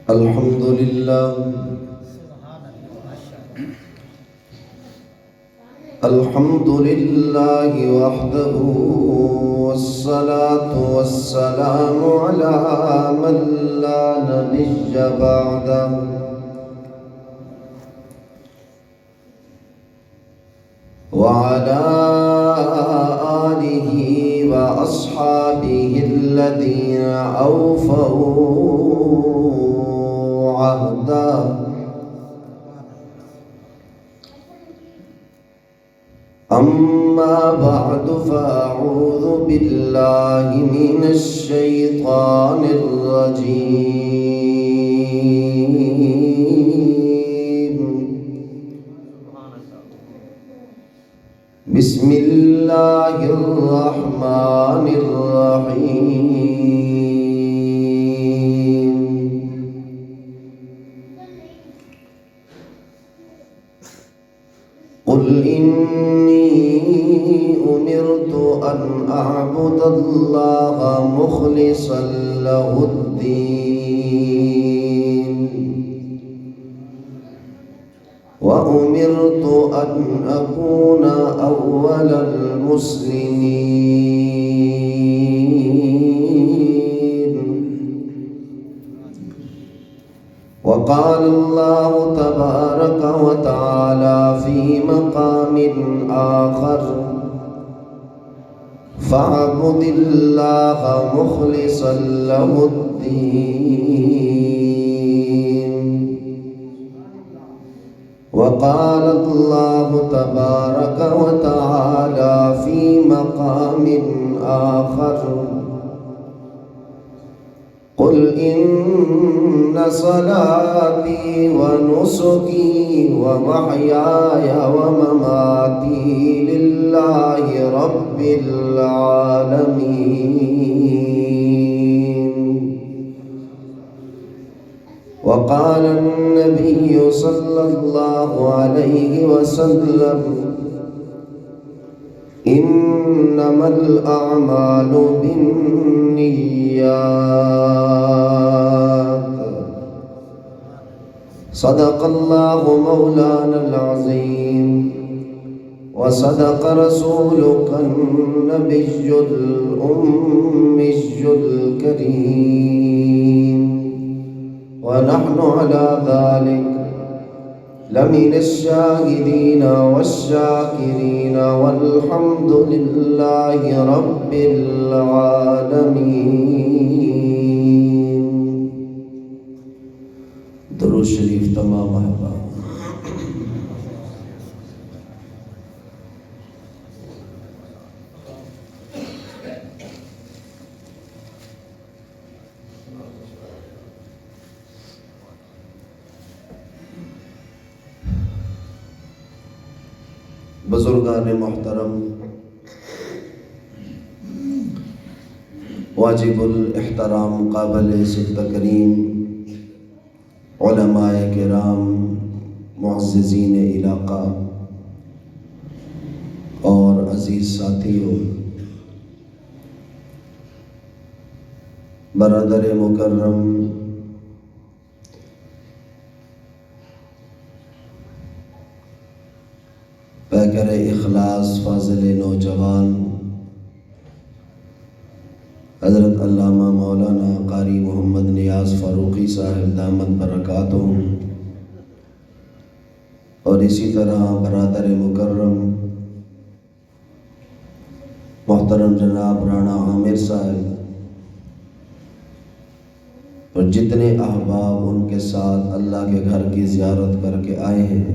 الحمد لله الحمد لله وحده والصلاة والسلام على من لا نبي بعده وعلى آله وأصحابه الذين أوفوا عهدا أما بعد فأعوذ بالله من الشيطان الرجيم بسم الله الرحمن الرحيم قل إني أمرت أن أعبد الله مخلصا له الدين وأمرت أن أكون أول المسلمين وقال الله تبارك وتعالى في مقام آخر فاعبد الله مخلصا له الدين وقال الله تبارك وتعالى في مقام آخر قل إن صلاتي ونسكي ومحياي ومماتي لله رب العالمين وقال النبي صلى الله عليه وسلم إنما الأعمال بالنيات صدق الله مولانا العظيم وصدق رسولك النبي الأمي الكريم ونحن على ذلك لمن الشاهدين والشاكرين والحمد لله رب العالمين. درود شریف تمام احباب. بزرگان محترم، واجب الاحترام، قابل ذکر تکریم علماء کرام، معززین علاقہ اور عزیز ساتھیوں، برادر مکرم، پیکر اخلاص، فاضل نوجوان، حضرت علامہ مولانا قاری محمد نیاز فاروقی صاحب دامت برکاتہ، اور اسی طرح برادر مکرم محترم جناب رانا عامر صاحب اور جتنے احباب ان کے ساتھ اللہ کے گھر کی زیارت کر کے آئے ہیں،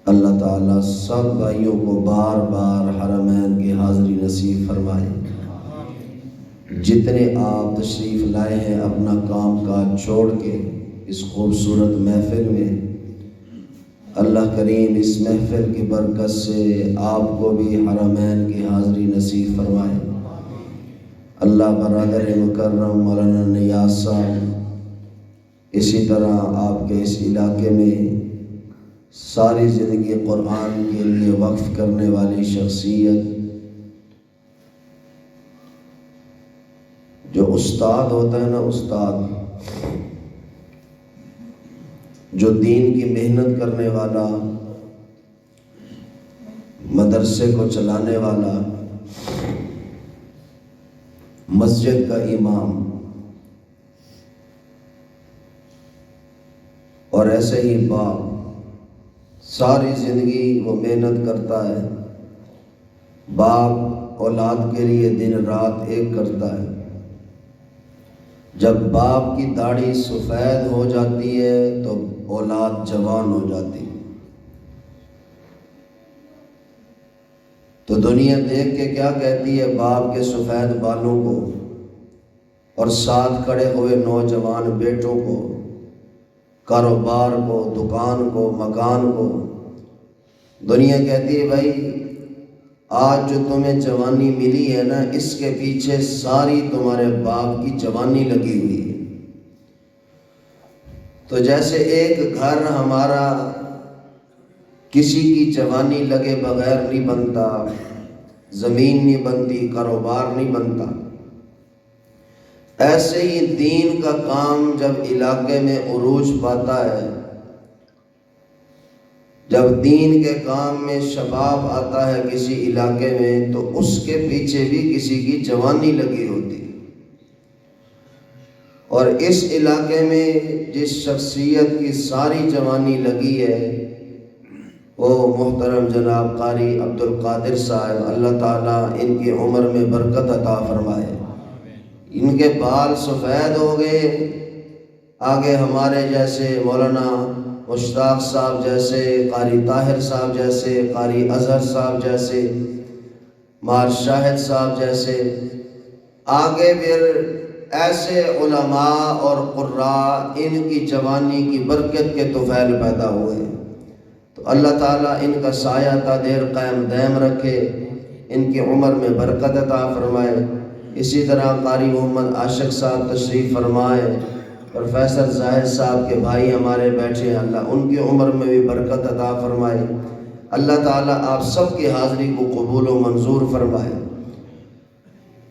اللہ تعالیٰ سب بھائیوں کو بار بار حرمین کی حاضری نصیب فرمائے. جتنے آپ تشریف لائے ہیں اپنا کام کاج چھوڑ کے اس خوبصورت محفل میں، اللہ کریم اس محفل کی برکت سے آپ کو بھی حرمین کی حاضری نصیب فرمائے. اللہ برادر مکرم مولانا نیاز صاحب اسی طرح آپ کے اس علاقے میں ساری زندگی قرآن کے لیے وقف کرنے والی شخصیت، جو استاد ہوتا ہے نا، استاد جو دین کی محنت کرنے والا، مدرسے کو چلانے والا، مسجد کا امام، اور ایسے ہی باپ ساری زندگی وہ محنت کرتا ہے، باپ اولاد کے لیے دن رات ایک کرتا ہے۔ جب باپ کی داڑھی سفید ہو جاتی ہے تو اولاد جوان ہو جاتی ہے۔ تو دنیا دیکھ کے کیا کہتی ہے باپ کے سفید بالوں کو اور ساتھ کھڑے ہوئے نوجوان بیٹوں کو، کاروبار کو، دکان کو، مکان کو؟ دنیا کہتی ہے بھائی آج جو تمہیں جوانی ملی ہے نا، اس کے پیچھے ساری تمہارے باپ کی جوانی لگی ہوئی ہے۔ تو جیسے ایک گھر ہمارا کسی کی جوانی لگے بغیر نہیں بنتا، زمین نہیں بنتی، کاروبار نہیں بنتا، ایسے ہی دین کا کام جب علاقے میں عروج پاتا ہے، جب دین کے کام میں شباب آتا ہے کسی علاقے میں، تو اس کے پیچھے بھی کسی کی جوانی لگی ہوتی ہے۔ اور اس علاقے میں جس شخصیت کی ساری جوانی لگی ہے وہ محترم جناب قاری عبدالقادر صاحب، اللہ تعالیٰ ان کی عمر میں برکت عطا فرمائے۔ ان کے بال سفید ہو گئے، آگے ہمارے جیسے مولانا مشتاق صاحب جیسے، قاری طاہر صاحب جیسے، قاری اظہر صاحب جیسے، مار شاہد صاحب جیسے، آگے پھر ایسے علماء اور قراء ان کی جوانی کی برکت کے طفیل پیدا ہوئے۔ تو اللہ تعالیٰ ان کا سایہ تا دیر قائم دائم رکھے، ان کی عمر میں برکت عطا فرمائے۔ اسی طرح قاری محمد عاشق صاحب تشریف فرمائے، پروفیسر زاہد صاحب کے بھائی ہمارے بیٹھے ہیں، اللہ ان کی عمر میں بھی برکت عطا فرمائے۔ اللہ تعالیٰ آپ سب کی حاضری کو قبول و منظور فرمائے۔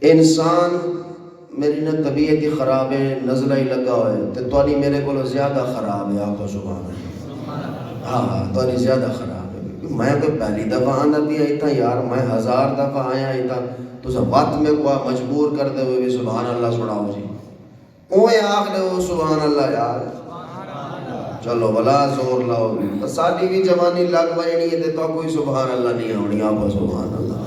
انسان میری نہ طبیعت ہی خراب ہے، نزلہ ہی لگا ہوئے تو توانی میرے کو زیادہ خراب ہے، آقا سبحان اللہ، ہاں توانی زیادہ خراب ہے۔ میں کوئی پہلی دفعہ آنا بھی آئی تھا یار، میں 1000 دفعہ آیا آئی تھا، تو سب وقت میں کو مجبور کرتے ہوئے بھی سبحان اللہ سناؤ جی، اوے آخ لے وہ سبحان اللہ یار، چلو بلا زور لاؤ، ساڈی بھی جوانی لگ وینی ہے تو کوئی سبحان اللہ نہیں ہونی، آپ سبحان اللہ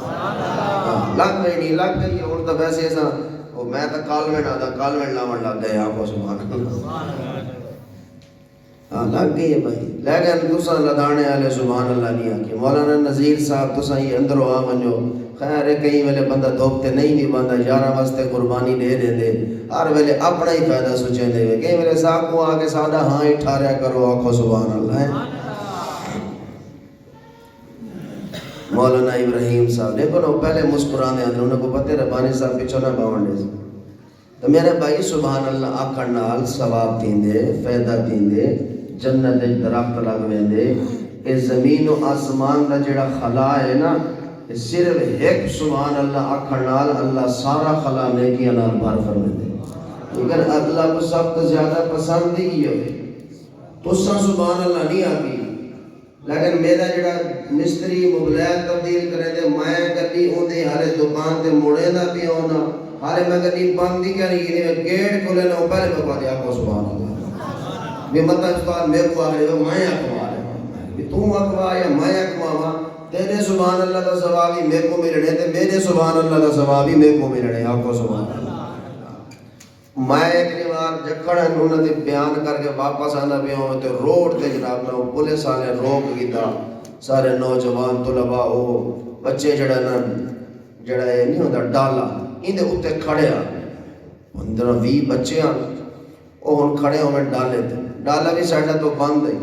لگ وینی لگ گئی ہے۔ اور تو ویسے ایسا میں تو کالوینٹ آتا، کالوینٹ لاؤن لگ گئے، آپ سبحان اللہ ہاں لگ گئی ہے بھائی، لیکن تساں لدانے والے سبحان اللہ نہیں آکے۔ مولانا نذیر صاحب تساں یہ اندروں آ منجو، خیر ہے کئی ویلے بندہ دھوپتے نہیں بھی بندہ یارہ واسطے قربانی دے دے دے، ہر ویلے اپنا ہی فائدہ سوچیں دے وے، کئی ویلے ساکھوں آکے سادہ ہاں ہی ٹھاریا کرو، آکھو سبحان اللہ ہے۔ مولانا ابراہیم صاحب دیکھو نا پہلے مسکرانے آنے، انہوں کو پتے ربانی صاحب پیچھو نہ باونڈے سے، تو میرے بھائی سبحان اللہ آکھڑ نال ثواب دیندے، فائدہ دیندے، جنت درخت لگ ویندے، اس زمین و آسمان دا جڑا خلا ہے نا، صرف ایک سبحان اللہ آکھڑ نال اللہ سارا خلا نیکیاں نال بھر فرمیندے۔ لیکن اللہ کو سب تو زیادہ پسند ہی ہوئے، تو سبحان اللہ نہیں آگی، لیکن میرا جڑا مستری موبائل تبدیل کرے دے، میں گڈی اوندے ہارے دکان تے موڑے دا بھی ہونا، ہارے میں گڈی بند ہی کری گی، گیٹ کھولے نہ پہلے بکوا دیا کو سبحان اللہ، بھی مطلب استاد میرے کو آگے میں اکوا رہا ہوں، بھی تم اکوا یا میں اکوا، تیرے سبحان اللہ دا ثواب ہی میرے کو ملنے تے میرے سبحان اللہ دا ثواب ہی میرے کو ملنے، آپ کو سبحان اللہ۔ میں ایک بار جکڑ انہوں نے بیان کر کے واپس آنا بھی ہوں تو روڈ تے جناب نہ پولیس والے روک گیا، سارے نوجوان طلباء ہو بچے جڑا نا جڑا یہ نہیں ہوتا ڈالا ان دے اتے کھڑے آ 15-20 بچے آ وہ ہن کھڑے ہوئے ڈالے تھے، ڈالا بھی ساڈا تو بند ہے،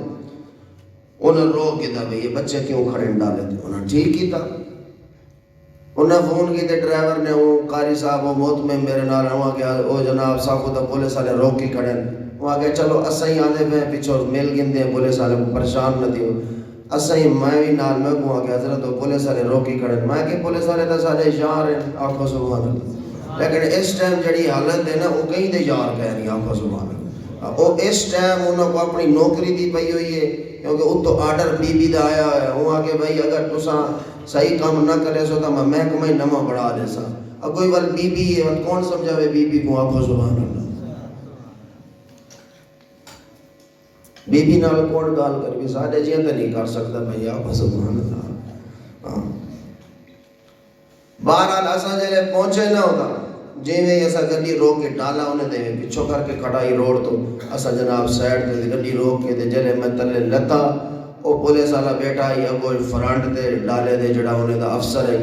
انہوں روک گیا بھئی یہ بچے کیوں کھڑے ڈالے تھے، انہوں ٹھیک ہی تھا، انہیں فون کی تے ڈرائیور نے وہ قاری صاحب وہ موت میں میرے نال ہوا کہ او جناب صاحب کو تو پولیس والے روک ہی کھڑے وہاں کہ چلو اسا ہی آنے پہ پیچھو مل گندے پولیس والے کو پریشان نہ دیو، اسا ہی میں بھی نال میں کہا کہ حضرت پولیس والے روک ہی کھڑے، میں کہ پولیس والے تو سارے یار ہیں، آنکھوں سبحان اللہ لیکن اس ٹائم جڑی حالت ہے نا وہ کہیں دے یار کہہ نہیں آخو سبحان اللہ. وہ اس ٹائم انہوں کو اپنی نوکری دی پئی ہوئی ہے کیونکہ اس تو آرڈر بی بی دا آیا ہے. وہ آگے بھائی اگر تساں صحیح کام نہ کرے سو تو میں محکمہ ہی نواں بڑھا دے سا. اب کوئی بل بی بی ہے کون سمجھاوے بی بی کو آخو سبحان اللہ. بی بی نال کون گال کر کے ساڈے جیاں تے نہیں کر سکتا بھائی آخو سبحان اللہ. بہرحال اساں جلے پہنچے نہ ہوتا جی میں ایسا گڈی روک کے ڈالا انہیں دے پچھو کر کے کھڑائی روڈ تو اسا جناب سائڈ تے گڈی روک کے جلے میں تلے لتا او پولیس والا بیٹا ہی اگو فرنٹ تے ڈالے دے جڑا انہیں دا افسر ہے.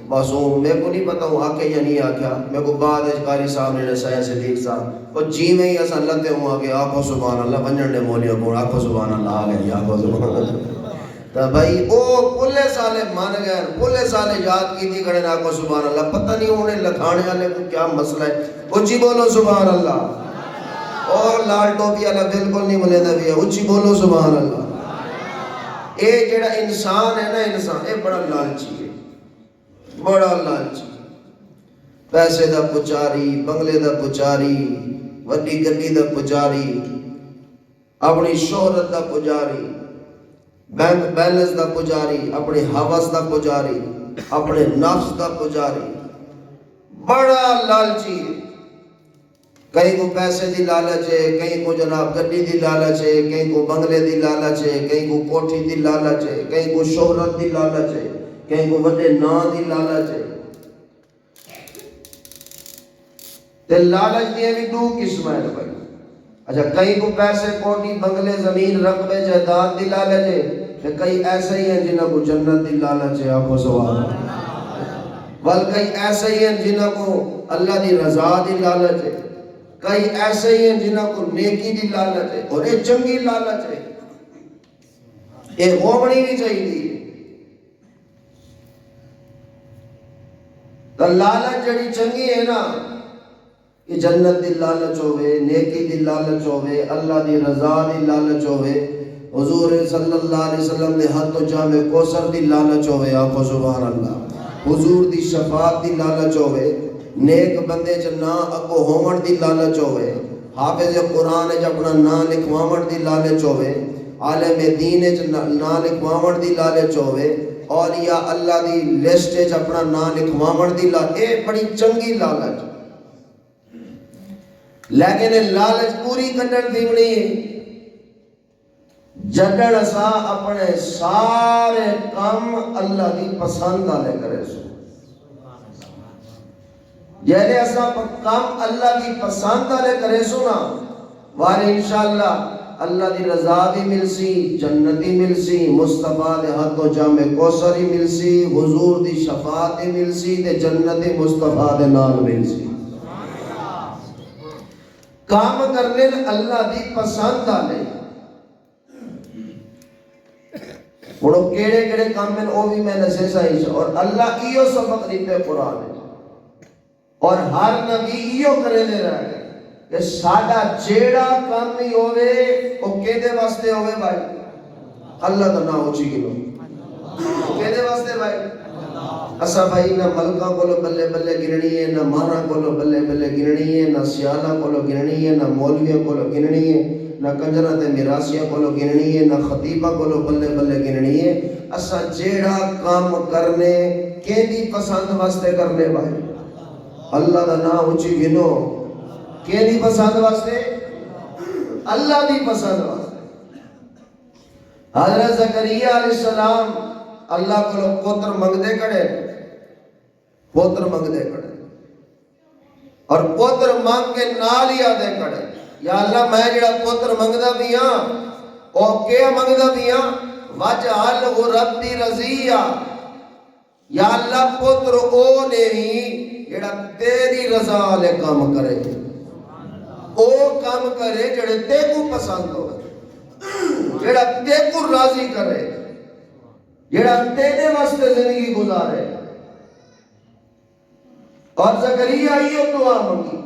بس وہ میرے کو نہیں پتا ہوں آکے یا نہیں آکیا. میرے کو بعد قاری صاحب نے سایہ صدیق صاحب وہ جی میں ہی اسا لتے ہوں آگے آخو سبحان اللہ ونجن دے مولیوں کو آخو سبحان اللہ آگے آخو سبحان اللہ. تو بھائی او پولیس والے مان گئے پولیس والے یاد کی تھی کھڑے آخو سبحان اللہ. پتہ نہیں انہیں لکھانے والے کو کیا مسئلہ ہے. اچھی بولو سبحان اللہ. اور لال ٹوپی والا بالکل نہیں بولے دا بھی اچھی بولو سبحان اللہ. اے جڑا انسان ہے نا انسان اے بڑا لالچی ہے بڑا لالچی. پیسے دا پچاری بنگلے دا پچاری وڈی گڈی دا پچاری اپنی شہرت دا پجاری بینک بیلنس دا پجاری اپنے حوث دا پجاری اپنے نفس دا پجاری بڑا لالچی ہے. کہیں کو پیسے دی لالچ ہے کہیں کو جناب گڈی دی لالچ ہے کہیں کو بنگلے دی لالچ ہے کہیں کو کوٹھی دی لالچ ہے کہیں کو شہرت دی لالچ ہے کہیں کو وڈے نام دی لالچ ہے. تے لالچ دی بھی دو قسم ہے بھائی. اچھا کہیں کو پیسے کوٹھی بنگلے زمین رقبے جائیداد دی لالچ ہے کہ کئی ایسے ہی ہیں جنہوں کو جنت دی لالچ ہے آخو سبحان اللہ. بل کئی ایسے ہی ہیں جنہوں کو اللہ دی رضا دی لالچ ہے. کئی ایسے ہی ہیں جنہوں کو نیکی دی لالچ ہے اور یہ چنگی لالچ ہے یہ ہوگنی نہیں چاہیے. تو لالچ جڑی چنگی ہے نا کہ جنت دی لالچ ہوئے نیکی دی لالچ ہوئے اللہ دی رضا دی لالچ ہوئے حضور صلی اللہ علیہ وسلم دے حد و جامع کوثر دی لالچ ہوئے آخو سبحان اللہ. حضور دی شفاعت دی لالچ ہوئے نیک بندے چ نا اگو ہومن دی لالچ ہوئے حافظ قرآن چ اپنا نا لکھواون دی لالچ ہوئے عالم دین چ نا لکھواون دی لالچ ہوئے اولیاء اللہ دی لسٹ چ اپنا نا لکھواون دی لالچ. اے بڑی چنگی لالچ. لیکن لالچ پوری کڈن دی نہیں جڈن اسا اپنے سارے کام اللہ دی پسند والے کرے سو. جیلے اسا کام اللہ دی پسند والے کرے سو نا وارے انشاءاللہ اللہ دی رضا بھی مل سی جنتی مل سی مصطفیٰ دے حد و جامع کوثر ہی مل سی حضور دی شفاعت مل سی تے جنت مصطفیٰ دے نال مل سی. کام کرنے اللہ دی پسند والے بڑو کیڑے کیڑے کام میں وہ بھی میں نسے سائیش اور اللہ ایو سبق دیتے قرآن ہے اور ہر نبی ایو کرے دے رہا ہے کہ ساڑا جیڑا کام نہیں ہوئے وہ کیدے واسطے ہوئے بھائی اللہ تو نہ اچھی گلو کیدے واسطے بھائی اسا بھائی نہ ملکہ کولو بلے بلے گرنی ہے نہ مارا کولو بلے بلے گرنی ہے نہ سیالہ کولو گرنی ہے نہ مولویہ کولو گرنی ہے نہ کنجرات میراسیہ کولو گرنی ہے نہ خطیبہ کولو بلے بلے گرنی ہے. اسا جیڑا کام کرنے کے دی پسند واسطے کرنے بھائی اللہ دا نا اچھی گنو کے دی پسند واسطے اللہ دی پسند واسطے. حضرت زکریا علیہ السلام اللہ کو لوگ پوتر منگدے کڑے پوتر منگدے کڑے اور پوتر مانگ کے نال ہی آدھے کڑے یا اللہ میں جڑا پوتر منگدہ بھی ہاں اور کیا منگدہ بھی ہاں وَجْعَلْهُ رَبِّ رَضِيًّا یا اللہ پوتر او نے ہی جڑا تیری رضا لے کام کرے او کام کرے جڑے تے کو پسند ہو جڑا تے کو راضی کرے جڑا تیرے واسطے زندگی گزارے. اور زکریا یہ دعا مانگی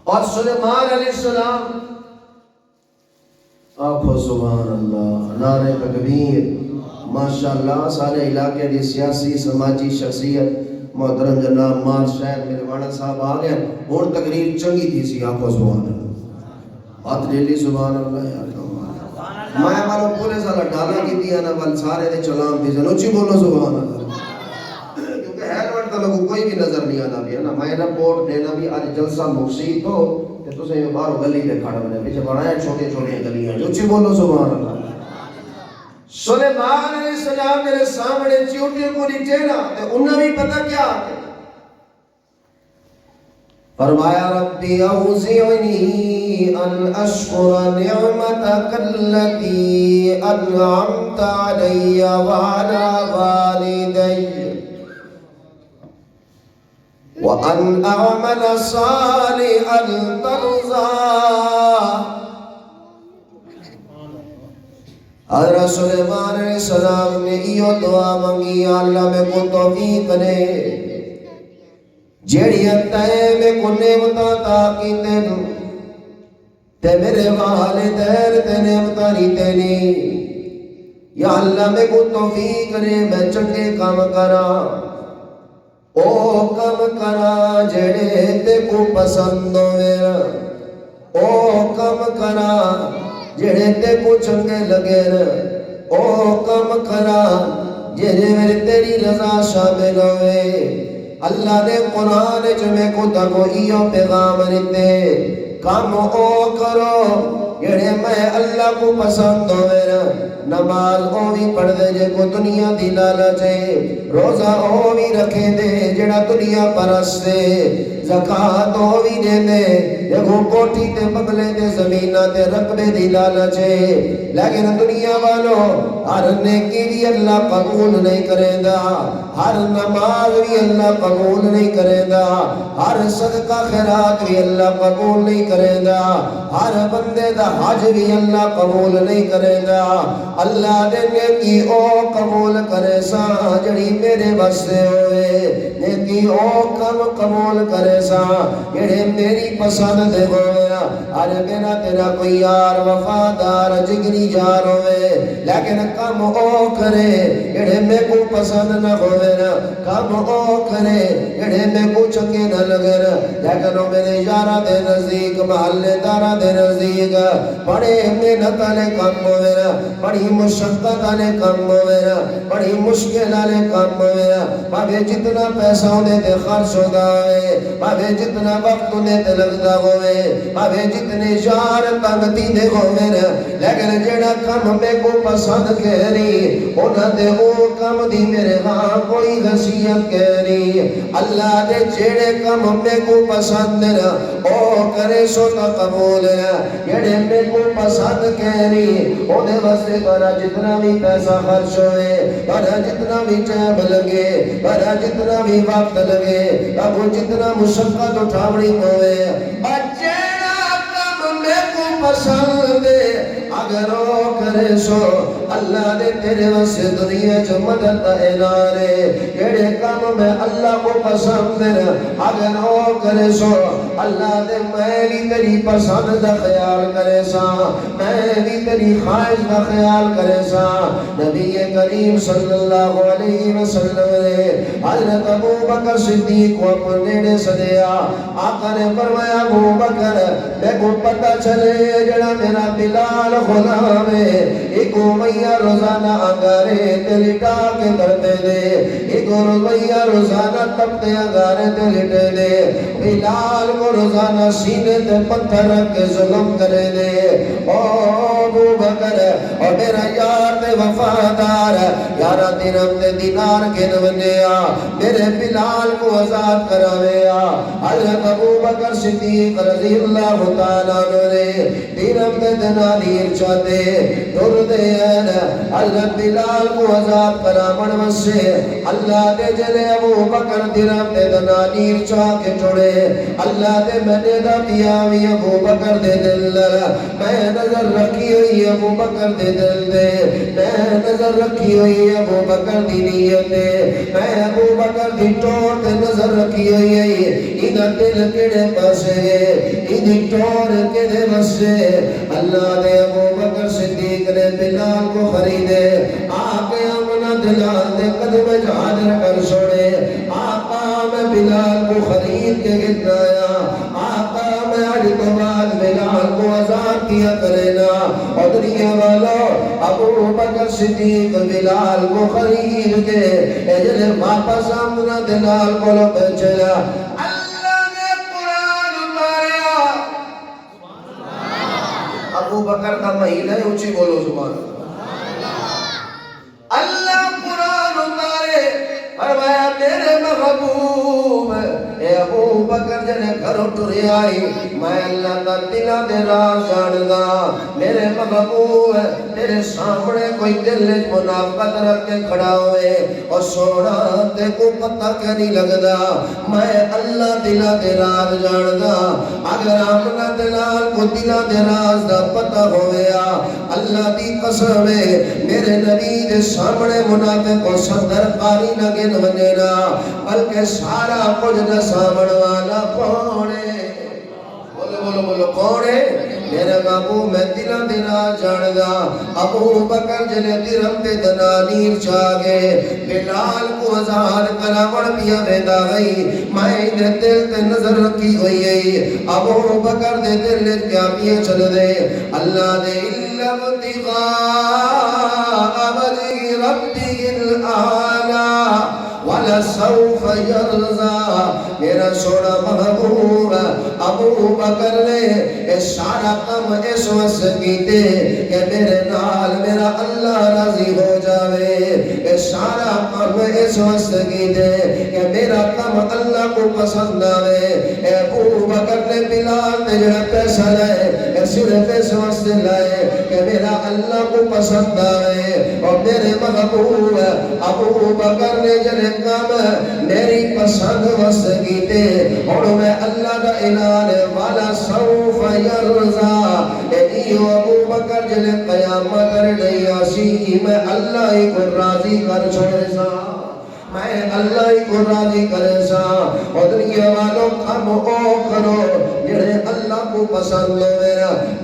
اور سلیمان علیہ السلام آخو سبحان اللہ نعرہ تکبیر ماشاءاللہ سارے علاقے دی سیاسی سماجی شخصیت محترم جناب مار شاید میرے وانا صاحب آ گئے اور تقریر چنگی تھی سی آنکھوں سبحان اللہ ہاتھ لے لی سبحان اللہ یار میں مارو پورے سالہ ڈالا کی دیا نا بل سارے دے چلام دی جنوچی بولو سبحان اللہ کیونکہ ہیلمٹ تو لگو کوئی بھی نظر نہیں آنا بھی ہے نا میں رپورٹ دینا بھی آج جلسہ مقصید تو کہ تو سے باہر گلی دے کھڑا بنے پیچھے بڑھائے چھوٹے چھوٹے گلیاں جنوچی بولو سبحان اللہ سلیمان علیہ السلام میرے سامنے چیوٹی کو نیچے نا انہوں بھی پتہ کیا آتے فرمایا ربی اوزعنی ان اشکر نعمتک التی انعمت علی وعلی والدی وان اعمل صالحا ترضاه حضرت سلیمان علیہ السلام نے یہ دعا مانگی اللہ میں کو توفیق دے جیڑی تے میں کو نعمت عطا کیتے تے میرے والدین تے نعمت دیتے نہیں یا اللہ میں کو توفیق دے میں چنگے کام کرا او کام کرا جیڑے تے کو پسند ہوئے او کام کرا جڑے تے کو چنگے لگے او کم کرا جڑے میرے تیری رضا شامل ہوئے اللہ نے قرآن جمعے کو تکو ایو پیغام رہتے کام او کرو جڑے میں اللہ کو پسند ہوئے نماز او بھی پڑھ دے جے کو دنیا دی لالچے روزہ او بھی رکھے دے جڑا دنیا پرست دے زکاة او بھی دے دے دیکھو کوٹھی تے بگلے تے زمینہ تے رقبے دی لالچے لیکن دنیا والو ہر نیکی بھی اللہ قبول نہیں کرے دا ہر نماز بھی اللہ قبول نہیں کرے دا ہر صدقہ خیرات بھی اللہ قبول نہیں کرے دا ہر بندے دا حج بھی اللہ قبول نہیں کرے دا اللہ دے نیکی او قبول کرے سا جڑی میرے بسے ہوئے نیکی او کم قبول کرے سا جڑے میری پسند دے ہوئے ارے میرا تیرا کوئی یار وفادار جگری جار ہوئے لیکن کم او کرے جڑے میں کو پسند نہ ہوئے کم او کرے جڑے میں کو چنگے نہ لگے لیکن وہ میرے یارہ دے نزدیک محلے دارہ دے نزدیک بڑے محنت والے کام ہوئے بڑی مشقت والے کام ہوئے بڑی مشکل والے کام ہوئے بھاوے جتنا پیسہ انہیں تے خرچ ہوتا ہے بھاوے جتنا وقت انہیں تے لگتا ہوئے بھاوے جتنے یار تنگ دیندے ہوئے لیکن جڑا کم میں کو پسند کہنی انہاں دے او کم دی میرے ہاں کوئی حیثیت کہنی اللہ دے جڑے کم میں کو پسند او کرے سو تا قبول جڑے میں کو پسند کہنی انہیں واسطے بڑا جتنا بھی پیسہ خرچ ہوئے بڑا جتنا بھی ٹائم لگے بڑا جتنا بھی وقت لگے اب جتنا مشقت اٹھاوڑی ہوئے بچینا کم میں کو پسند اگر وہ کرے سو اللہ نے تیرے واسطے دنیا جو مدد اعلان ہے جڑے کام میں اللہ کو پسند ہے اگر وہ کرے سو اللہ نے میں بھی تیری پسند کا خیال کرے سا میں بھی تیری خواہش کا خیال کرے سا نبی کریم صلی اللہ علیہ وسلم نے حضرت ابو بکر صدیق کو اپنے نیڑے سدیا آقا نے فرمایا ابو بکر میں کو پتہ چلے جڑا میرا بلال غلام ہے ایک میاں روزانہ انگارے تے لٹا کے کرتے دے ایک میاں روزانہ تپتے انگارے تے لٹے دے بلال کو روزانہ سینے تے پتھر رکھ کے ظلم کرے دے او ابو بکر اور میرا یار تے وفادار یارہ درہم تے دینار کے نونیا میرے بلال کو آزاد کراویا حضرت ابو بکر صدیق رضی اللہ تعالیٰ نے درہم تے دینار چاہتے دور دے حضرت بلال کو آزاد کرامن وسے اللہ دے جلے ابو بکر درہم تے دینار چاہ کے چھوڑے اللہ دے میں نے دا پیاوی ابو بکر دے دل میں نظر رکھی ہوئی ابو بکر دے دل دے میں نظر رکھی ہوئی ابو بکر دی نیت دے میں ابو بکر دی ٹور تے نظر رکھی ہوئی ہے ادھر دل کڑے پاسے ادھر ٹور کڑے بسے اللہ دے ابو بکر صدیق نے بلال کو خریدے آقے امنا دلال دے قدم جادر کر چھوڑے آقا بلال کو خرید کے گرایا آقا میں آج کے بعد بلال کو آزاد کیا کرے نا اور دنیا والوں ابو بکر صدیق بلال کو خرید کے اجل واپس آمنا بلال کو لو چلا اللہ نے قرآن اتاریا ابو بکر کا مہینہ ہے اونچی بولو سبحان اللہ قرآن اتارے فرمایا میرے محبوب اے ابو بکر جنے گھروں ٹرے آئی میں اللہ کا دلہ دے راز جاندہ میرے محبوب تیرے سامنے کوئی دل منافقت رکھ کے کھڑا ہوئے اور سونا تے کو پتہ کیا نہیں لگدا میں اللہ دلہ دے راز جاندہ اگر آمنا دلال کو دلہ دے راز دا پتہ ہویا اللہ دی قسم ہے میرے نبی دے سامنے منافق کو صدر قاری نہ گن بنینا بلکہ سارا کچھ نہ سامن والا کون ہے بولو بولو بولو کون ہے میرے بابو میں دلہ دینا جاندہ ابو بکر جنے درم دے دنانیر چاگے بلال کو آزاد کرا وڑ پیا بیدا گئی میں دے دل تے نظر رکھی ہوئی ہے ابو بکر دے دل کیا پیے چل دے اللہ دے علم ابتغاء وجه ربه الأعلى وَلَسَوْفَ يَرْضَى میرا سونا محبوب ابو بکر نے سارا کم اس وقت کیتے کہ میرے نال میرا اللہ راضی ہو جاوے سارا کم اس وقت کیتے کہ میرا کم اللہ کو پسند آوے ابو بکر نے بلال نے جڑا پیسہ لائے صرف اس وقت لائے کہ میرا اللہ کو پسند آوے اور میرے محبوب ابو بکر نے جڑے کام میری پسند وست کیتے اور میں اللہ کا اعلان والا سوف یرضا ایو ابو بکر جلے قیامت رڑی آسی میں اللہ ہی کو راضی کر چھوڑے سا میں اللہ ہی کو راضی کرے سا اور دنیا والوں کم او کرو جڑے اللہ کو پسند ہوئے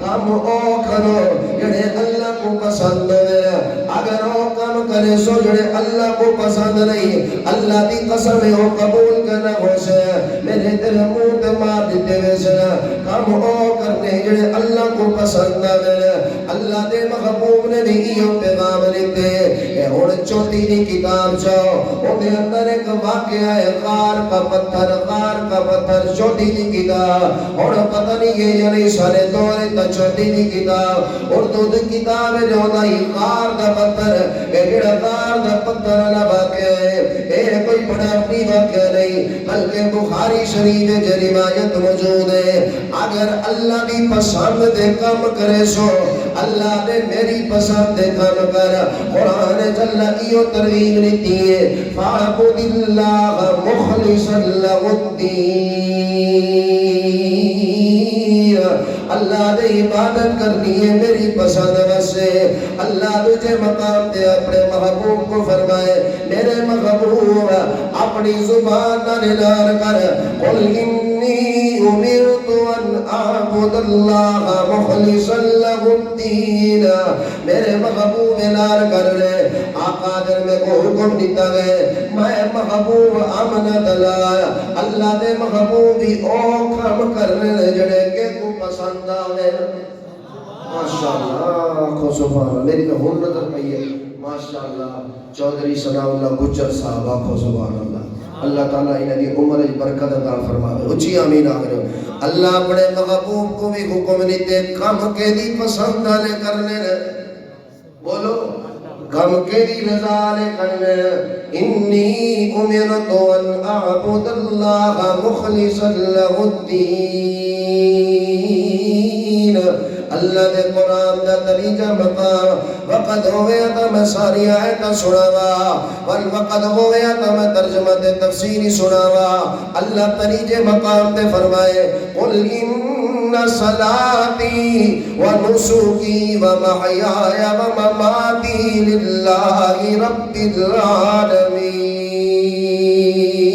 کم او کرو جڑے اللہ کو پسند ہوئے اگر او کم کرے سو جڑے اللہ کو پسند نہیں اللہ دی قسم ہے وہ قبول کرنا ہو سے میرے دل منہ تے مار دیتے ہوئے سے کم او کرنے جڑے اللہ کو پسند ہوئے اللہ دے محبوب نے بھی یہ پیغام لکھتے اے ہون چوٹی دی کتاب چاہو دے اندر ایک واقعہ ہے غار کا پتھر چھوٹی دی کتاب اور پتہ نہیں یہ یعنی سارے دورے تا چھوٹی دی کتاب اردو دی کتاب ہے جو دائی غار دا پتھر اے جڑا غار دا پتھر والا واقعہ ہے اے کوئی بڑا اپنی واقعہ نہیں بلکہ بخاری شریف جو روایت موجود ہے اگر اللہ دی پسند دے کام کرے سو اللہ نے میری پسند دے کام کر قرآن جل ایو ترغیب لیتی ہے فَعْبُدِ اللَّهَ مُخْلِصًا لَهُ الدِّينَ اللہ نے عبادت کرنی ہے میری پسند واسے اللہ تجھے مقام دے اپنے محبوب کو فرمائے میرے محبوب اپنی زبان نہ نلار کر قُلْ إِنِّي أُمِرْتُ أَنْ أَعْبُدَ اللَّهَ مُخْلِصًا لَهُ الدِّينَ میرے محبوب نار کر لے آقا در میں کو حکم دیتا ہے میں محبوب امنت اللہ دے محبوب بھی اوکھم کرنے جڑے کے کو پسند آوے ماشاءاللہ آنکھوں سبحان اللہ میری تو ہون نظر پئی ہے ماشاءاللہ چودھری ثناء اللہ گجر صاحب آنکھوں سبحان اللہ اللہ تعالیٰ انہیں دی عمر برکت عطا فرماوے اچھی آمین آخر اللہ اپنے محبوب کو بھی حکم دیتے کم کے دی پسند آنے کرنے بولو کم کے دی رضا لے کرنے انی امرت ان اعبد اللہ مخلصا لہ الدین اللہ دے قرآن دا طریقہ مقام وقت ہو گیا تھا میں ساری آیتہ سناوا وقت ہو گیا تھا میں ترجمہ دے تفسیری سناوا اللہ طریقے مقام دے فرمائے قل ان صلاتی و نسوکی و محیایا و مماتی للہ رب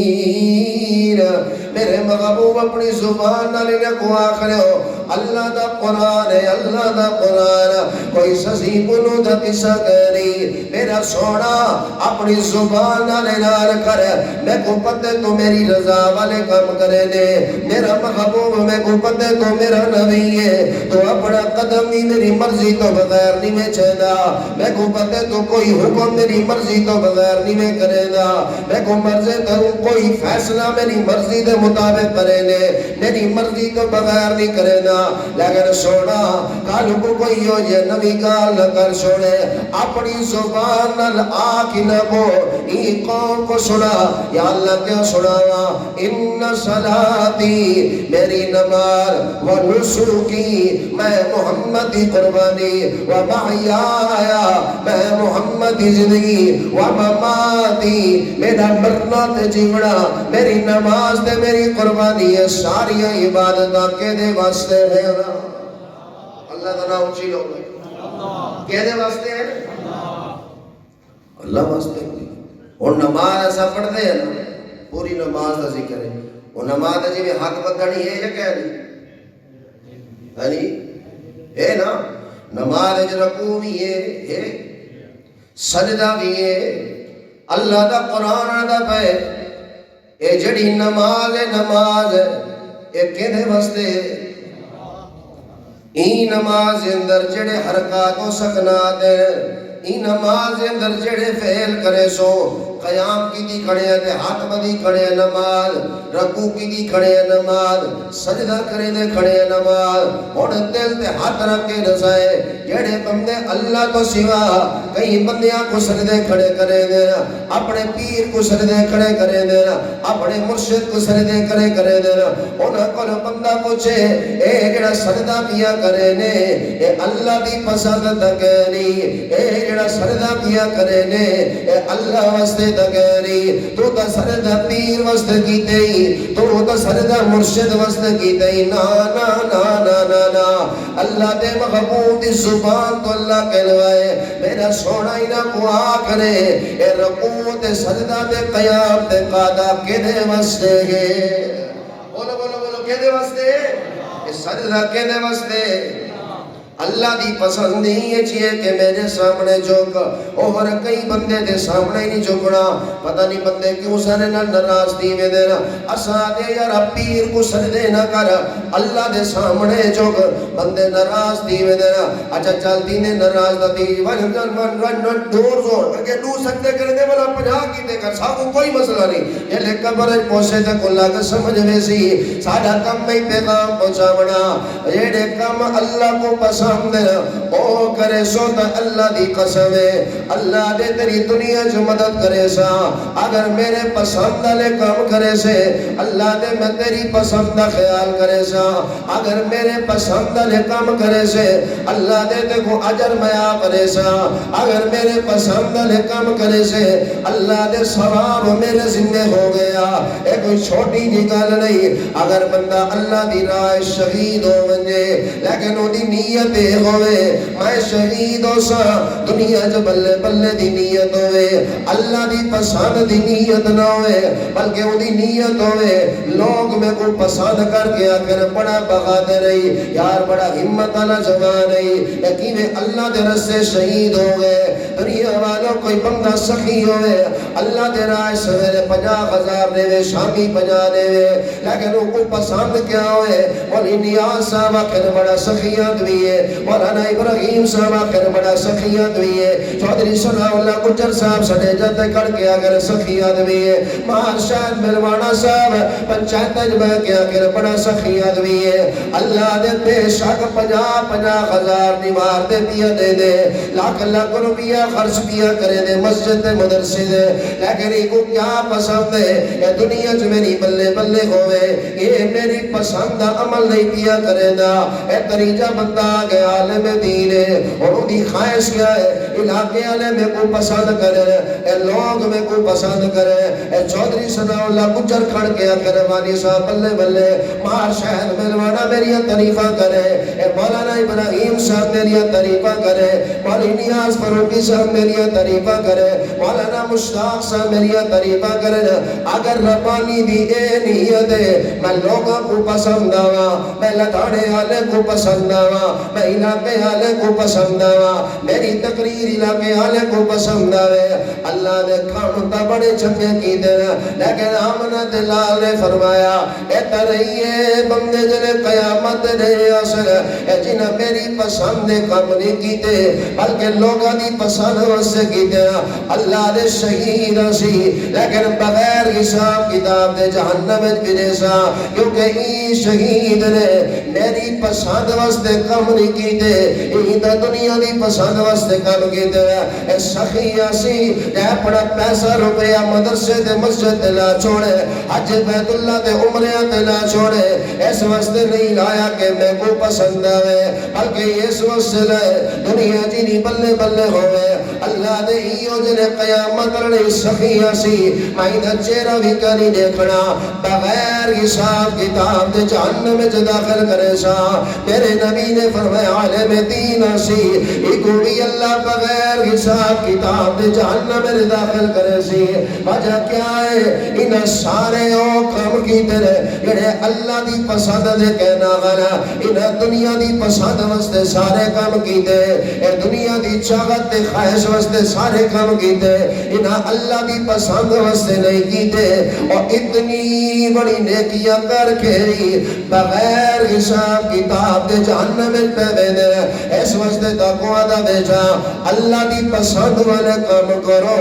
العالمین میرے محبوب اپنی زبان نہ لینے کو آخر ہو اللہ دا قرآن ہے، اللہ دا قرآن کوئی سسی بنو دا قصہ کہنی میرا سونا اپنی زبان نال کر میں کو پتے تو میری رضا والے کام کرے دے میرا محبوب میں کو پتے تو میرا نبی ہے تو اپنا قدم بھی میری مرضی تو بغیر نہیں میں چہنا میں کو پتے تو کوئی حکم میری مرضی تو بغیر نہیں میں کرے دا میں کو مرضی تو کوئی فیصلہ میری مرضی دے مطابق کرے دے میری مرضی تو بغیر نہیں کرے دا لیکن سونا کالو کو کوئی ہو یہ نبی گال نہ کر چھوڑے اپنی زبان نال آکھ نہ کو ای قوم کو سنا یا اللہ کیا سناوا ان صلاتی میری نماز و نسکی میں محمد کی قربانی و محیایا میں محمد کی زندگی و مماتی میرا مرنا تے جیونا میری نماز تے میری قربانی ہے ساری عبادت کے دے واسطے ہے اللہ تعالیٰ اونچی لوگ کہہ دے واسطے ہے اللہ واسطے اور نماز ایسا پڑھتے ہیں نا پوری نماز کا ذکر ہے وہ نماز جی میں حق بدنی ہے یا کہہ نہیں ہے نا نماز رکوع بھی ہے سجدہ بھی ہے اللہ دا قرآن دا پہ اے جڑی نماز ہے اے کہنے واسطے ای نماز اندر جڑے حرکات و سکنات ای نماز اندر جڑے فعل کرے سو قیام کی دی کھڑے ہیں ہاتھ بدی کھڑے ہیں نماز رکوع کی دی کھڑے ہیں نماز سجدہ کرے دے کھڑے ہیں نماز اور دل تے ہاتھ رکھ کے نسائے جڑے بندے اللہ کو سوا کئی بندیاں کو سجدے کھڑے کرے دے اپنے پیر کو سجدے کھڑے کرے دے اپنے مرشد کو سجدے کھڑے کرے دے انہاں کو بندہ پوچھے اے جڑا سجدہ کیا کرے نے اے اللہ دی پسند تکری اے جڑا سجدہ کیا کرے نے اے اللہ واسطے تکری تو تا سجدہ پیر واسطے کیتے ہی تو تا سجدہ مرشد واسطے کیتے ہی نا نا نا نا نا نا اللہ دے محبوب دی زبان تو اللہ کہلوائے میرا سونا ہی نہ کو آکھنے اے رکوع تے سجدہ تے قیام تے قادہ کدے واسطے گے بولو بولو بولو کدے واسطے اے سجدہ کدے واسطے اللہ دی پسند نہیں ہے چیئے کہ میرے سامنے جھک اور کئی بندے دے سامنے ہی نہیں جھکنا پتہ نہیں بندے کیوں سارے نہ ناراض دیوے دینا اسا دے یار پیر کو سجدے نہ کر اللہ دے سامنے جھک بندے ناراض دیوے دینا اچھا چل دینے ناراض دی ون دور زور اگر دو سکتے کرے دے والا 50 کی دے کر ساکو کوئی مسئلہ نہیں یہ لے قبر پوسے تے کلا کا سمجھ ویسی ساڑھا کم میں پیغام پہنچاونا یہ دے کم اللہ کو پسند او کرے سو تا اللہ دی قسم ہے اللہ دے تیری دنیا جو مدد کرے سا اگر میرے پسند لے کام کرے سے اللہ دے میں تیری پسند خیال کرے سا اگر میرے پسند لے کام کرے سے اللہ دے تے کو اجر میا کرے سا اگر میرے پسند لے کام کرے سے اللہ دے ثواب میرے ذمہ ہو گیا اے کوئی چھوٹی جی گل نہیں اگر بندہ اللہ دی راہ شہید ہو ونجے لیکن وہ دی نیت ہوئے میں شہید ہو سا دنیا جو بلے بلے دی نیت ہوئے اللہ دی پسند دی نیت نہ ہوئے بلکہ وہ دی نیت ہوئے لوگ میں کو پسند کر کے آکر بڑا بغادر رہی یار بڑا ہمت والا جوان رہی لیکن اللہ دے رسے شہید ہو گئے دنیا والوں کوئی بندہ سخی ہوئے اللہ دے رائے سویرے 50,000 دے وے شامی 50 دے وے لیکن وہ کو پسند کیا ہوئے مولی نیاز صاحب آخر بڑا سخیات بھی ہے مولانا ابراہیم صاحب آخر بڑا سخیات بھی ہے چودھری ثناء اللہ گجر صاحب سڑے جاتے کڑ کے آخر سخیات بھی ہے مہار شاہد ملوانا صاحب پنچایت جبہ کے آخر بڑا سخیات بھی ہے اللہ دے بے شک 50,000 دیوار دے پیا دے دے لاکھ لاکھ روپیہ خرچ پیا کرے دے مسجد دے مدرسے دے لیکن یہ کو کیا پسند ہے یہ دنیا جو میری بلے بلے ہوئے یہ میری پسند عمل نہیں پیا کرے دا اے تریجہ بندہ آگے عالم دین ہے اور انہی خواہش کیا ہے علاقے والے میں کو پسند کرے اے لوگ میں کو پسند کرے اے چودھری ثناء اللہ گجر کھڑ کے آخر وانی صاحب بلے بلے مہار شہد ملوانا میری تعریفہ کرے اے مولانا ابراہیم صاحب میری تعریفہ کرے، مولانا نیاز فاروقی صاحب میری تعریفہ کرے، مولانا مشتاق صاحب میری تعریفہ کرے۔ اگر ربانی دی اے نیت ہے میں لوگوں کو پسند آوا، میں لدھاڑے والے کو پسند آوا، میں علاقے والے کو پسند آوا، میری تقریر علاقے والے کو پسند آوے، اللہ نے کھان تا بڑے چنگے کی دے، لیکن آمنہ دلال نے فرمایا اے ترہیے بندے جنہیں قیامت دے اصل اے جنہ میری پسند کم نہیں کی دے بلکہ لوگوں دی پسند واسطے کی دے، اللہ دے شہید سی لیکن بغیر حساب کتاب دے جہنم بھی جیسا، کیونکہ ای شہید نے میری پسند واسطے کم نہیں کی دے، ای دا دنیا دی پسند واسطے کم کی دے، اے سخیہ سی اے اپنا پیسہ روپیہ مدرسے دے مسجد دے لا چھوڑے، حج بیت اللہ دے عمرہ دے لا چھوڑے، اس واسطے نہیں لایا کہ میں کو پسند آوے بلکہ اس واسطے لائے دنیا جی نہیں بلے بلے ہوئے، اللہ دے ایو جنے قیامت لڑے سخیہ سی مائی دا چہرہ بھی کری دیکھنا بغیر حساب کتاب دے جہنم میں داخل کرے سا، میرے نبی نے فرمایا عالم دین سی ایکو بھی اللہ بغیر حساب کتاب دے جہنم میں داخل کرے سی، وجہ کیا ہے انہ سارے او کام کی تیرے جڑے اللہ دی پسند دے کہنا والا، انہ دنیا دی پسند واسطے سارے کام کی دے، اے دنیا دی چاہت دے خواہش واسطے سارے کام کی دے، انہ اللہ دی پسند واسطے نہیں کی دے، اور اتنی بڑی نیکیاں کر کے بغیر حساب کتاب دے جہنم میں پہ دے، اس واسطے تقوی دا بیچا اللہ دی پسند والے کام کرو،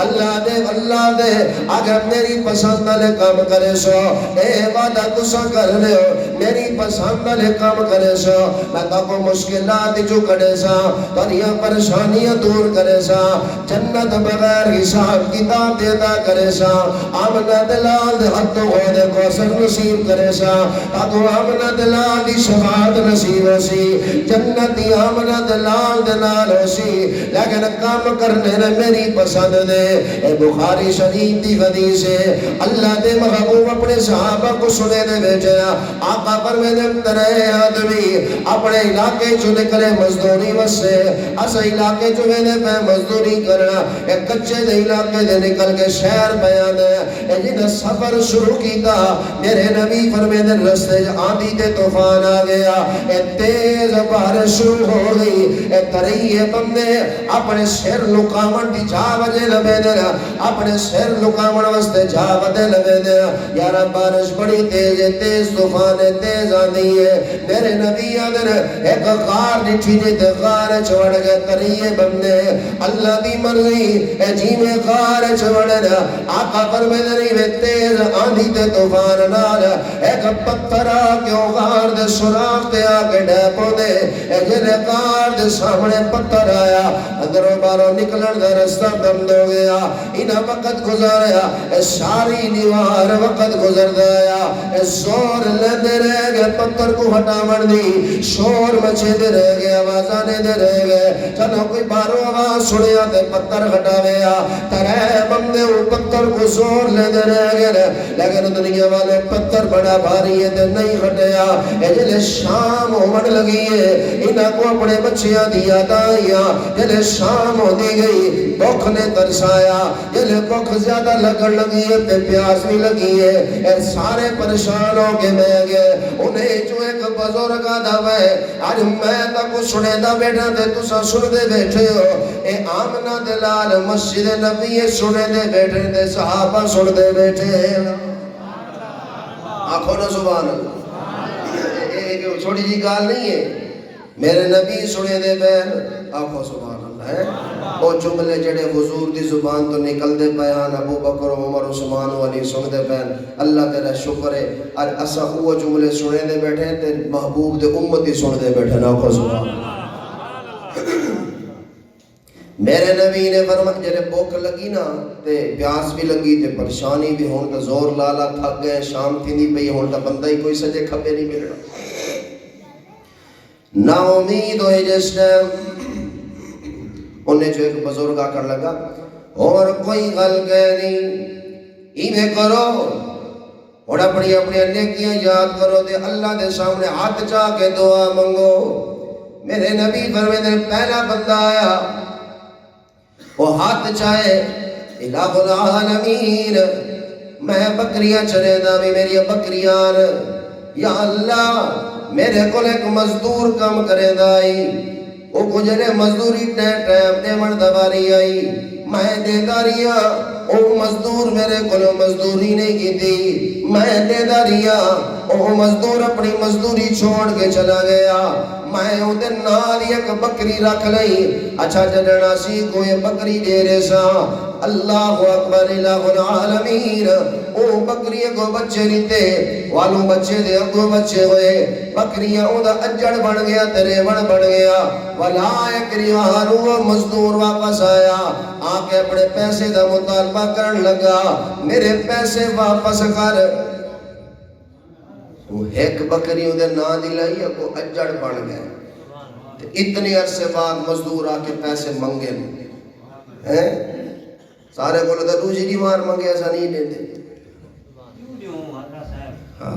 اللہ دے اگر میری پسند والے کام کرے سو اے وعدہ تسا کر لے ہو میری پسند والے کام کرے سو میں تاکو مشکلات جو کرے سا تنیا پریشانیاں دور کرے سا، جنت بغیر حساب کتاب دیتا کرے سا، آمنہ دلال دے حد ہو دے کوثر نصیب کرے سا، تاکو آمنہ دلال دی شفاعت نصیب ہو سی، جنتی آمنہ دلال دے نال ہو سی، لیکن کام کرنے نے میری پسند دے، اے بخاری شریف دی حدیث ہے اللہ دے محبوب اپنے صحابہ کو سنے دے بیٹھے آقا فرمائے ترے آدمی اپنے علاقے جو نکلے مزدوری وسے اس علاقے جو میں نے پہ مزدوری کرنا ایک کچھے دے علاقے دے نکل کے شہر بیان ہے اے جن سفر شروع کی تا میرے نبی فرمائے دے رستے آندھی تے طوفان آ گیا، اے تیز بارش شروع ہو گئی، اے ترہیے بندے اپنے سر لکامن دی جا وجہ لبے دے اپنے سر لکامن وستے جا وجہ لبے دے، یارا بارش بڑی تیز ہے، تیز طوفان ہے، تیز آندھی ہے، میرے نبی آدھر ایک غار نٹھی جیتے غار چھوڑ گئے، ترہیے بندے اللہ دی مرضی اے جی میں غار چھوڑ گئے، آقا فرمائے دے تیز آندھی تے طوفان نال ایک پتھر آکے غار دے سراغ تے آکے ڈیپو دے، اے جنہیں غار دے سامنے پتھر آیا اندروں باروں نکلن دا رستہ بند ہو گیا، انہا وقت گزاریا اے ساری دیوار وقت گزر دیا، اے زور لیندے رہ گئے پتھر کو ہٹا مر دی، شور مچے دے رہ گئے، آوازانے دے رہ گئے، چلو کوئی بارو آواز سنیا تے پتھر ہٹا گیا، ترے بندے وہ پتھر کو زور لیندے رہ گئے، لیکن دنیا والے پتھر بڑا بھاری ہے تے نہیں ہٹیا، اے جلے شام ہومن لگی ہے، انہاں کو اپنے بچیاں دیا دائیاں، جلے شام ہو دی گئی، بھوک نے ترسایا، جلے بھوک زیادہ لگن لگی ہے تے پیاس بھی لگی ہے، اے سارے پریشان ہو کے میں گئے، انہیں جو ایک بزرگ آدھا ہے، آج میں تاکو سنے دا بیٹھا دے تسا سن دے بیٹھے ہو، اے آمنہ دلال مسجد نبی سنے دے بیٹھے دے صحابہ سن دے بیٹھے، آنکھوں نا سبحان اللہ، ایک چھوڑی جی گال نہیں ہے، میرے نبی سنے دے بیٹھے آنکھوں سبحان اللہ ہے، وہ جملے جڑے حضور دی زبان تو نکل دے بیان ابو بکر عمر عثمان علی سن دے بیان، اللہ تیرا شکر ہے اور اسا وہ جملے سنے دے بیٹھے تے محبوب دے امتی سن دے بیٹھے آنکھوں سبحان اللہ۔ میرے نبی نے فرمایا جڑے بھوک لگی نا تے پیاس بھی لگی تے پریشانی بھی ہون تے زور لالا تھک گئے، شام تھی پئی ہون تے بندہ ہی کوئی سجے کھپے نہیں ملنا، نا امید ہوئے جس ٹائم انہیں جو ایک بزرگ آ کر لگا اور کوئی غل گئے نہیں، ایویں کرو اور اپنی نیکیاں یاد کرو دے اللہ دے سامنے ہاتھ چاہ کے دعا منگو، میرے نبی فرماتے ہیں پہلا بندہ آیا وہ ہاتھ چاہے الہ العالمین میں بکریاں چلے دا بھی میری بکریاں یا اللہ میرے کو ایک مزدور کام کرے دائی وہ کجھلے مزدوری ٹیم دے من دواری آئی میں دے داریا او مزدور میرے کو مزدوری نہیں کی تھی میں دے داریا او مزدور اپنی مزدوری چھوڑ کے چلا گیا میں اندر نال یک بکری رکھ لئی اچھا جڑنا سی کوئی بکری دے رہے سا اللہ اکبر الہ العالمین او بکری کو بچے لیتے والوں بچے دے اگو بچے ہوئے بکریاں اندھا اجڑ بڑھ گیا تیرے بڑھ گیا ولا اکری وہارو مزدور واپس آیا آکے اپنے پیسے دا مطالبہ کرن لگا میرے پیسے واپس کر وہ ایک بکری اندھے نا دلائی اگو اجڑ بڑھ گئے اتنی عرصے بعد مزدور آکے پیسے منگے سارے کو لگا دوسری دیوار منگے ایسا نہیں دیتے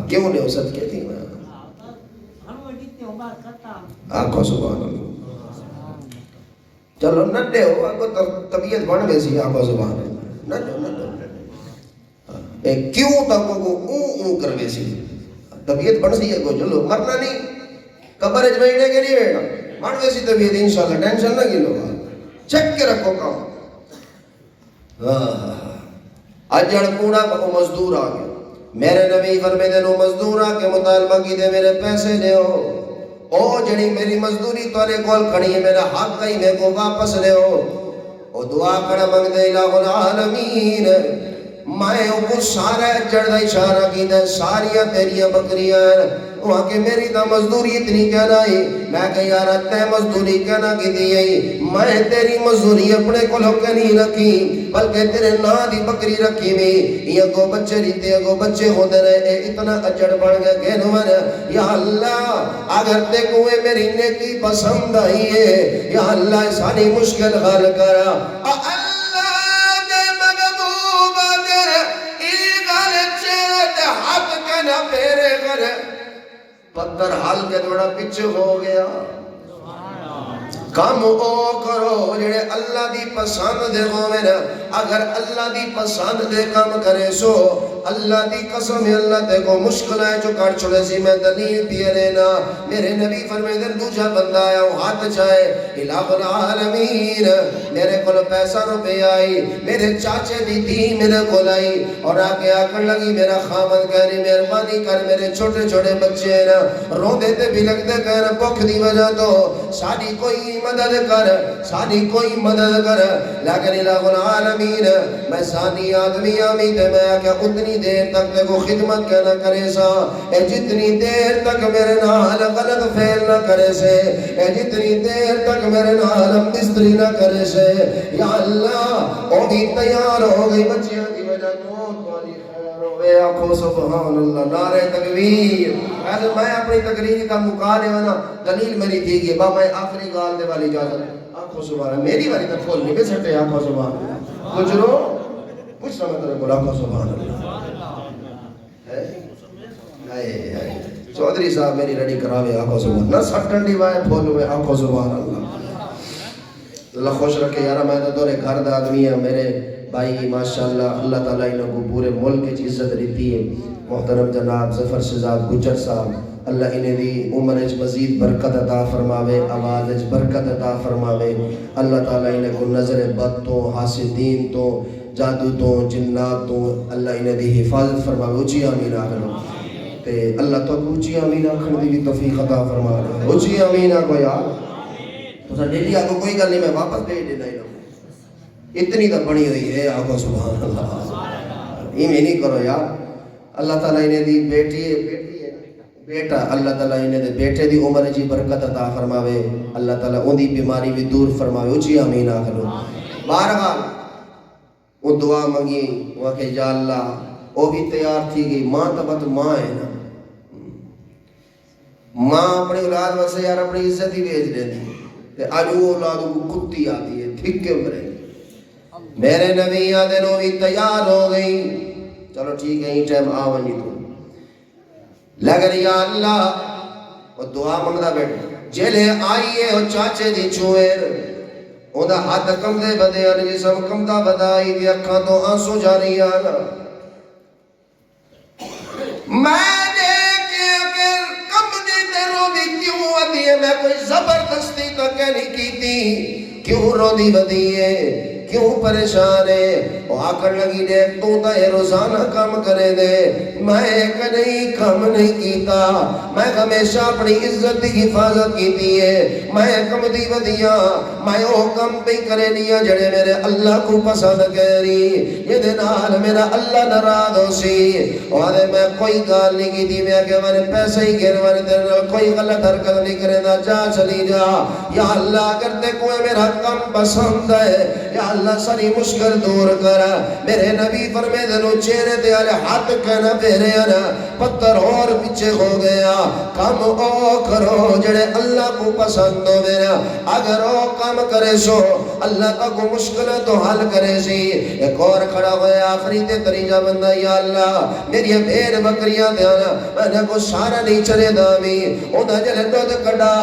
کیوں نہیں ہو سکتے تھی آنکھوں سبحان اللہ چلو نڈے ہو آپ کو طبیعت بڑھ گئی سی آنکھوں سبحان اللہ نڈے کیوں تک کو اون کر گئی سی طبیعت بڑھ سی ہے کو چلو مرنا نہیں قبر اج بیٹھنے کے لیے بیٹھا بڑھ گئی سی طبیعت انشاءاللہ ٹینشن نہ گلو چیک کے رکھو کام اجڑ کوڑا کو مزدور آ گیا میرے نبی فرمیدے نو مزدور آ کے مطالبہ کی دے میرے پیسے دے ہو او جڑی میری مزدوری توڑے کول کھڑی ہے میرا حق گئی میں کو واپس لے ہو او دعا کھڑا منگ دے الہ العالمین میں اوپر سارا اجڑ دا اشارہ کی دے ساریاں تیریاں بکریاں وہاں کہ میری تا مزدوری اتنی کہنا ہی میں کہ یارا تے مزدوری کہنا کی دی میں تیری مزدوری اپنے کو لوگ نہیں رکھی بلکہ تیرے نا دی بکری رکھی میں یہ کو بچے ریتے کو بچے ہوتے رہے اتنا اجڑ بڑھ گیا کہنو میں یا اللہ اگر تے کوئے میری نیکی پسند آئی ہے یا اللہ ساری مشکل حل کرا اللہ دے مغبوب دے ایغال چیت حق کنا پیرے گر پتھر حال کے دوڑا پچھے ہو گیا کام او کرو جڑے اللہ دی پسند دے مومن اگر اللہ دی پسند دے کام کرے سو اللہ دی قسم اللہ تے کو مشکل ہے جو کٹ چھوڑے سی میں دلیل دیے لینا میرے نبی فرمیدے دوجا بندہ آیا وہ ہاتھ چاہے الہ العالمین میرے کو پیسہ روپے آئی میرے چاچے دی تھی میرے کو لائی اور آگے آکر لگی میرا خامد کہنی مہربانی کر میرے چھوٹے چھوٹے بچے نا رو دیتے بھی لگتے کہنا پوکھ دی وجہ تو ساری کوئی مدد کر ساری کوئی مدد کر لیکن الہ العالمین میں سانی آدمی آمی تے میں کیا اتنی دیر تک تے کو خدمت کیا نہ کرے سا اے جتنی دیر تک میرے نال غلط فعل نہ کرے سے اے جتنی دیر تک میرے نال مستری نہ کرے سے یا اللہ او بھی تیار ہو گئی بچیاں کی وجہ تو تمہاری خیر ہوئے آنکھوں سبحان اللہ نعرہ تکبیر ایسے میں اپنی تقریر کا مقالے ہونا دلیل میری تھی کہ با میں آخری گال دے والی اجازت آنکھوں سبحان اللہ میری والی تک پھول نہیں بھی سکتے آنکھوں سبحان اللہ کچھ رو کچھ سمجھ رہے بولا آنکھوں سبحان اللہ چودھری صاحب میری ریڈی کراوے آنکھوں سبحان نہ سٹن ڈیوائے پھولوے آنکھوں سبحان اللہ اللہ خوش رکھے یارا میں تو دورے گھر دا آدمی ہے میرے بھائی ماشاءاللہ اللہ تعالیٰ انہوں کو پورے ملک کی عزت رہتی ہے محترم جناب ظفر شہزاد گجر صاحب اللہ انہیں دی عمر اچ مزید برکت عطا فرماوے آواز اچ برکت عطا فرماوے اللہ تعالیٰ انہیں کو نظر بد تو حاسدین تو جادو تو جنات تو اللہ انہیں دی حفاظت فرماوے اچھی آمین آخر تے اللہ تو اچھی آمین آخر دی بھی توفیق عطا فرماوے اچھی آمین آخر یار تو سا ڈیلی آگو کوئی گل نہیں میں واپس بھیج دینا ہی اتنی تو بڑی ہوئی ہے آگو سبحان اللہ یہ میں نہیں کرو یار اللہ تعالیٰ انہیں دی بیٹی ہے بیٹا اللہ تعالیٰ انہیں دے بیٹے دی عمر جی برکت عطا فرماوے اللہ تعالیٰ ان دی بیماری بھی دور فرماوے اچھی آمین آخر بارحال وہ دعا منگی وہ کہ یا اللہ وہ بھی تیار تھی گئی ماں تبت ماں ہے نا ماں اپنی اولاد واسے یار اپنی عزت ہی بیچ دیتی کہ آج وہ اولادوں کو کتی آتی ہے تھکے مرے میرے نبی آدھنوں بھی تیار ہو گئی چلو ٹھیک ہے یہ ٹائم آوانی تو لیکن یا اللہ وہ دعا منگتا بیٹھا جلے آئیے اور چاچے دی چوئر اُنہا ہاتھ کم دے بدے آنے جسم کم دا بدائی دی اکھاں تو آنسو جاری آنا میں نے کہ اگر کم دے تیرو بھی کیوں ودی ہے میں کوئی زبردستی تو کہنی کی تھی کیوں رو دی بدی ہے کیوں پریشان ہے وہ آکر لگی دے تو تا یہ روزانہ کام کرے دے میں کدئی کم نہیں کیتا میں ہمیشہ اپنی عزت کی حفاظت کیتی ہے میں کم دی ودیاں میں وہ کم بھی کرے دیا جڑے میرے اللہ کو پسند کری یہ دنال میرا اللہ نراض ہو سی اور میں کوئی گال نہیں کی تھی میں کہ میں پیسے ہی گر میں تیرے کوئی غلط حرکت نہیں کرے نا جا چلی جا یا اللہ اگر تے کوئی میرا کم پسند ہے یا اللہ ساری مشکل دور کر میرے نبی فرمے دنو چہرے دے آلے ہاتھ کہنا پہرے آنا پتھر اور پیچھے ہو گیا کام او کرو جڑے اللہ کو پسند ہو میرا اگر او کام کرے سو اللہ کا کو مشکل تو حل کرے سی ایک اور کھڑا ہویا آخری تے طریقہ بندہ یا اللہ میری بھیڑ بکریاں دے آنا میں نے کو سارا نہیں چلے دامی انہا جلے دودھ کڑا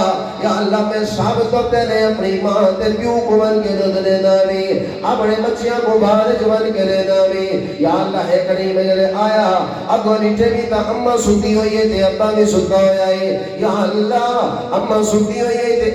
یا اللہ میں ثابت تو تینے اپنی ماں تے پیوں کو من کے دودھ دے دامی اپنے بچیاں کو باہر جوان کے لے دامی یا اللہ ہے کریم میں آیا اب نیچے بھی تا اممہ ستی ہوئی ہے تے ابا بھی ستا ہویا ہے یا اللہ اممہ ستی ہوئی ہے تے